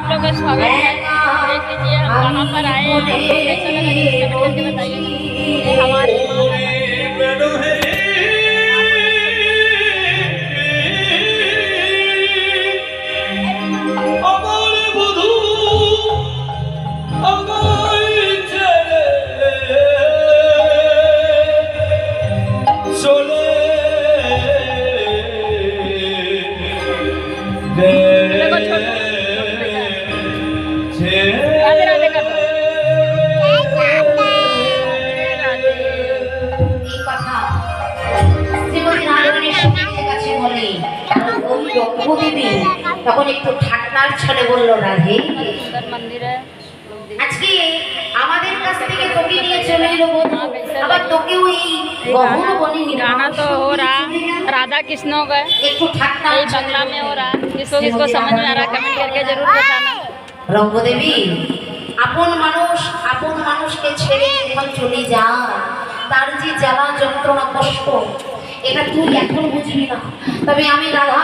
लोग का स्वागत है। देख लीजिए हम कहाँ पर आए हैं, आपको कैसा लगा नीचे कमेंट करके बताइएगा। ये हमारी राधे राधे कर दो। এই কথা শ্রীমতী নারায়ণী স্বামীর কাছে বলে, কারণ ওই রঙ্গদেবী তখন একটু ঠাট্টার ছলে বলল, রাধে सुंदर मंदिर है। আজকে আমাদের কাছ থেকে তোকে নিয়ে চলে এলো বধূ, আবার তোকেও এই গহন বনে गाना तो हो रहा राधा कृष्णों का, একটু ঠাট্টা यही बंगला में हो रहा। किसको समझ में आ रहा कमेंट करके जरूर बताना। রঙ্গদেবী আপন মানুষকে ছেড়ে যখন চলে যায়, তার যে জ্বালা যন্ত্রণা কষ্ট, এটা তুই এখন বুঝবি না, তবে আমি রাধা